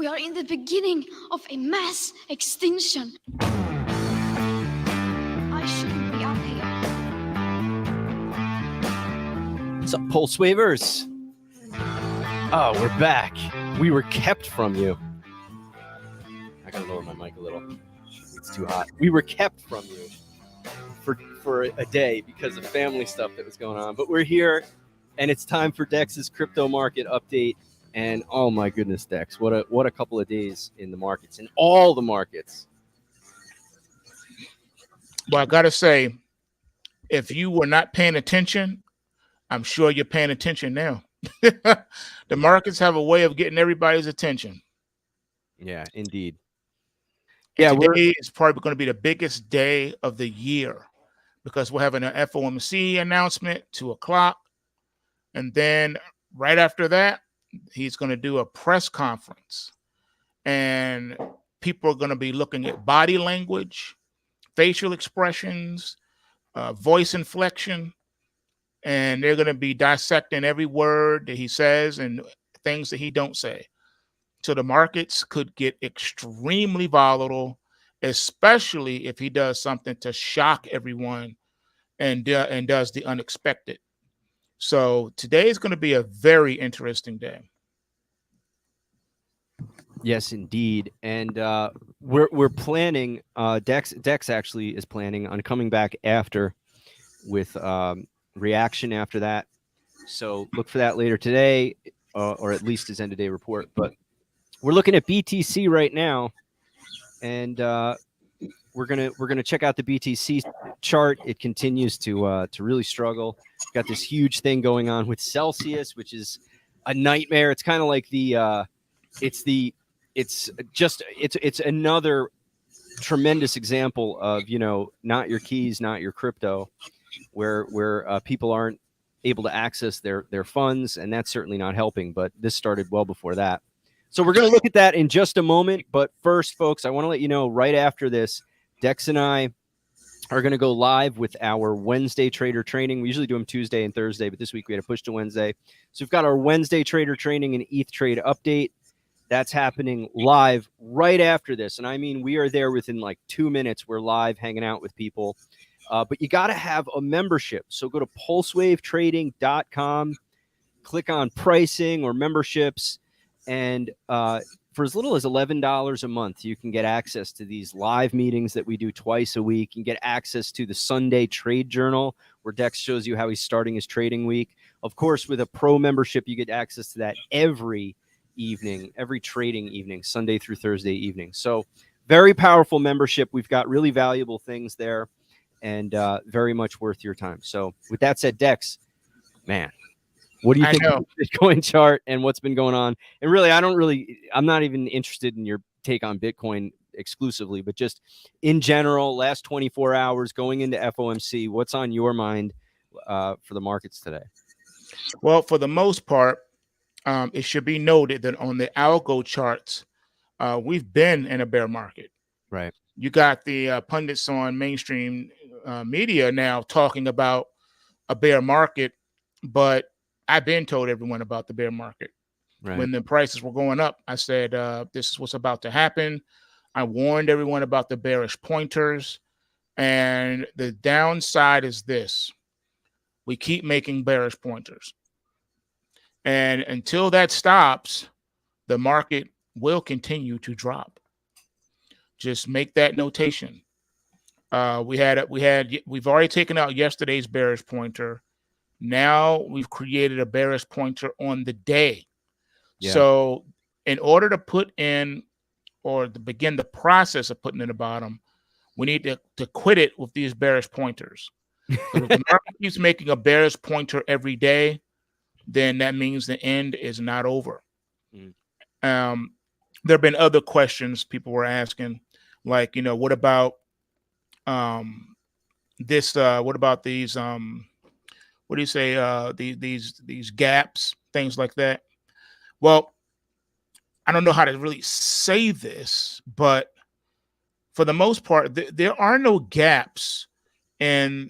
We are in the beginning of a mass extinction. I shouldn't be up here. What's up, PulseWavers? Oh, we're back. We were kept from you. I gotta lower my mic a little. It's too hot. We were kept from you for a day because of family stuff that was going on. But we're here, and it's time for Dex's crypto market update. And oh my goodness, Dex, what a couple of days in the markets, in all the markets. Well, I gotta say, if you were not paying attention, I'm sure you're paying attention now. The markets have a way of getting everybody's attention. Yeah, indeed. And today is probably going to be the biggest day of the year because we're having an FOMC announcement, 2 o'clock. And then right after that, he's going to do a press conference. And people are going to be looking at body language, facial expressions, voice inflection. And they're going to be dissecting every word that he says and things that he don't say. So the markets could get extremely volatile, especially if he does something to shock everyone and does the unexpected. So today is going to be a very interesting day. Yes, indeed. And we're planning, Dex actually is planning on coming back after with reaction after that. So look for that later today, or at least his end of day report. But we're looking at BTC right now, and we're gonna check out the BTC chart. It continues to really struggle. We've got this huge thing going on with Celsius, which is a nightmare. It's kind of like it's another tremendous example of, you know, not your keys, not your crypto, where people aren't able to access their funds, and that's certainly not helping. But this started well before that. So we're going to look at that in just a moment. But first, folks, I want to let you know right after this, Dex and I are going to go live with our Wednesday trader training. We usually do them Tuesday and Thursday, but this week we had to push to Wednesday. So we've got our Wednesday trader training and ETH trade update. That's happening live right after this. And I mean, we are there within like 2 minutes. We're live hanging out with people. But you got to have a membership. So go to pulsewavetrading.com, click on pricing or memberships. And for as little as $11 a month, you can get access to these live meetings that we do twice a week. You can get access to the Sunday Trade Journal, where Dex shows you how he's starting his trading week. Of course, with a pro membership, you get access to that every evening, every trading evening, Sunday through Thursday evening. So very powerful membership. We've got really valuable things there, and very much worth your time. So with that said, Dex, man, what do you think of the Bitcoin chart and what's been going on? And really, I'm not even interested in your take on Bitcoin exclusively, but just in general, last 24 hours going into FOMC, what's on your mind for the markets today? Well, for the most part, it should be noted that on the algo charts, we've been in a bear market. Right. You got the pundits on mainstream media now talking about a bear market, but I've been told everyone about the bear market. Right. When the prices were going up, I said, this is what's about to happen. I warned everyone about the bearish pointers. And the downside is this: we keep making bearish pointers. And until that stops, the market will continue to drop. Just make that notation. We've already taken out yesterday's bearish pointer. Now we've created a bearish pointer on the day. Yeah. So in order to put in, or to begin the process of putting in the bottom, we need to quit it with these bearish pointers. If the market keeps making a bearish pointer every day, then that means the end is not over. There have been other questions people were asking, like, you know, what about this? What about these? What do you say? These gaps, things like that. Well, I don't know how to really say this, but for the most part, there are no gaps in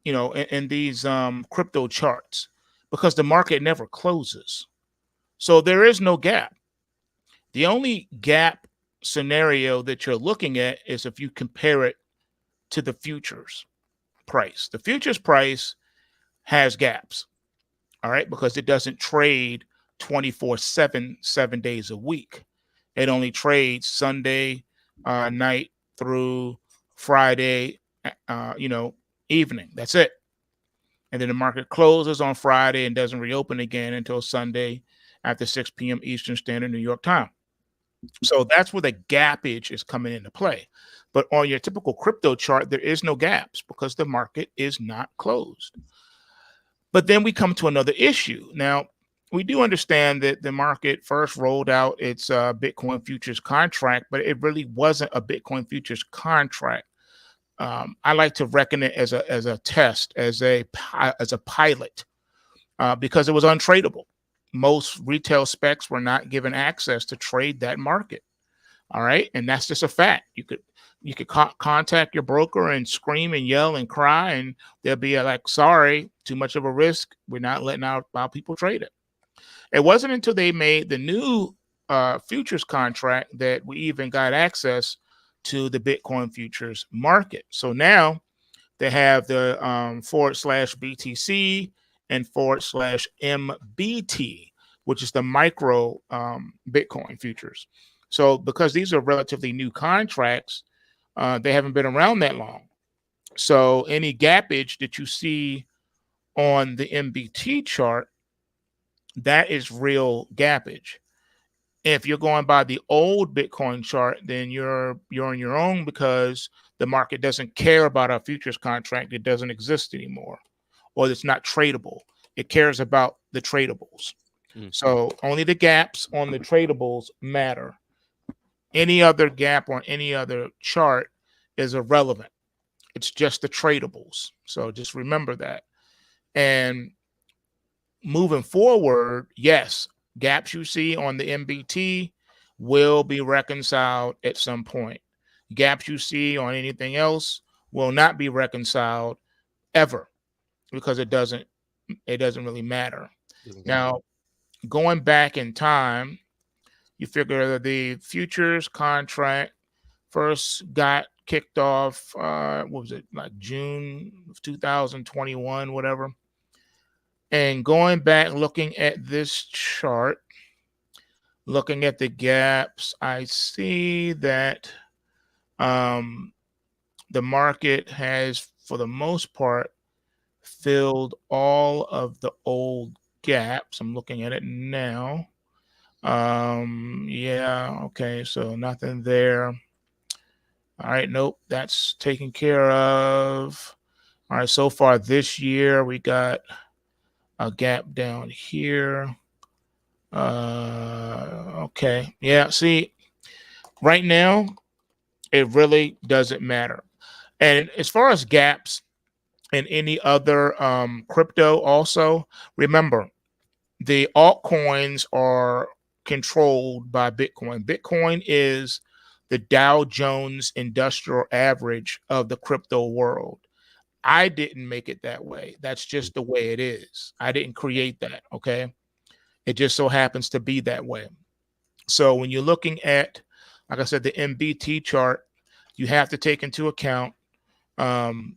these crypto charts, because the market never closes. So there is no gap. The only gap scenario that you're looking at is if you compare it to the futures price. The futures price has gaps, all right, because it doesn't trade 24/7, 7 days a week. It only trades Sunday night through Friday, evening. That's it. And then the market closes on Friday and doesn't reopen again until Sunday after 6 p.m. Eastern Standard New York time. So that's where the gappage is coming into play. But on your typical crypto chart, there is no gaps because the market is not closed. But then we come to another issue. Now, we do understand that the market first rolled out its Bitcoin futures contract, but it really wasn't a Bitcoin futures contract. I like to reckon it as a test, as a pilot, because it was untradeable. Most retail specs were not given access to trade that market. All right, and that's just a fact. You could contact your broker and scream and yell and cry, and they'll be like, "Sorry, too much of a risk. We're not letting our people trade it." It wasn't until they made the new futures contract that we even got access to the Bitcoin futures market. So now they have the /BTC and /MBT, which is the micro Bitcoin futures. So because these are relatively new contracts, they haven't been around that long. So any gappage that you see on the MBT chart, that is real gappage. If you're going by the old Bitcoin chart, then you're on your own because the market doesn't care about our futures contract. It doesn't exist anymore, or it's not tradable. It cares about the tradables. So only the gaps on the tradables matter. Any other gap on any other chart is irrelevant. It's just the tradables. So just remember that. And moving forward, yes, gaps you see on the MBT will be reconciled at some point. Gaps you see on anything else will not be reconciled ever because it doesn't really matter. Now, going back in time, you figure the futures contract first got kicked off, what was it, like June of 2021, whatever. And going back, looking at this chart, looking at the gaps, I see that the market has, for the most part, filled all of the old gaps. I'm looking at it now. Yeah, okay, so nothing there. All right, nope, that's taken care of. All right, so far this year, we got a gap down here. Okay, yeah, see, right now, it really doesn't matter. And as far as gaps and any other crypto also, remember, the altcoins are controlled by Bitcoin. Bitcoin is the Dow Jones Industrial Average of the crypto world. I didn't make it that way. That's just the way it is. I didn't create that, okay? It just so happens to be that way. So when you're looking at, like I said, the MBT chart, you have to take into account, gappage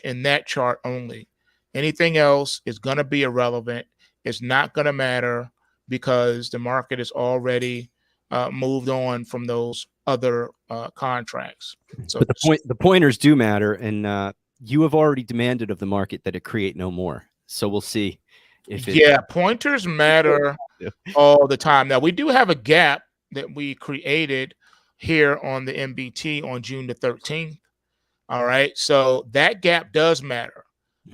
in that chart only. Anything else is going to be irrelevant. It's not going to matter because the market is already moved on from those other contracts. So but the pointers do matter, and you have already demanded of the market that it create no more. So we'll see if pointers matter all the time. Now we do have a gap that we created here on the MBT on June the 13th. All right, so that gap does matter,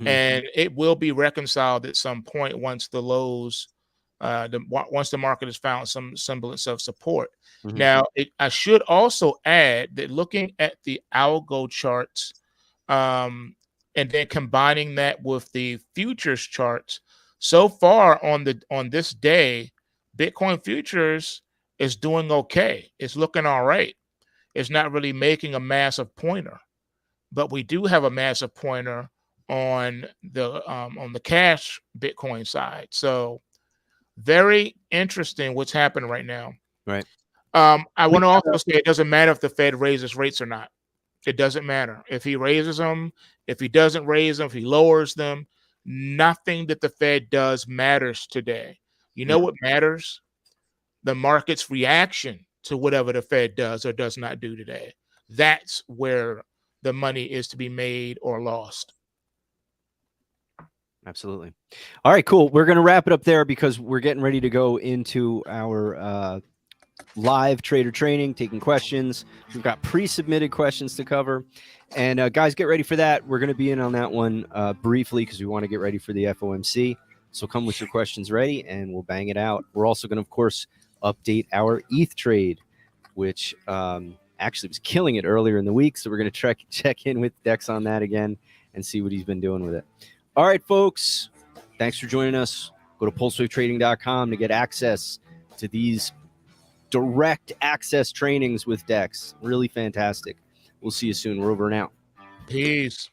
and it will be reconciled at some point once the lows, once the market has found some semblance of support. Now, I should also add that looking at the algo charts, and then combining that with the futures charts, so far on this day, Bitcoin futures is doing okay. It's looking all right. It's not really making a massive pointer. But we do have a massive pointer on the cash Bitcoin side. So Very interesting what's happening right now. Right. I want to also say it doesn't matter if the Fed raises rates or not. It doesn't matter if he raises them, if he doesn't raise them, if he lowers them. Nothing that the Fed does matters today. You know what matters? The market's reaction to whatever the Fed does or does not do today. That's where the money is to be made or lost. Absolutely. All right, cool. We're going to wrap it up there because we're getting ready to go into our live trader training, taking questions. We've got pre-submitted questions to cover. And guys, get ready for that. We're going to be in on that one briefly because we want to get ready for the FOMC. So come with your questions ready and we'll bang it out. We're also going to, of course, update our ETH trade, which actually was killing it earlier in the week. So we're going to check in with Dex on that again and see what he's been doing with it. All right, folks, thanks for joining us. Go to PulseWaveTrading.com to get access to these direct access trainings with Dex. Really fantastic. We'll see you soon. We're over and out. Peace.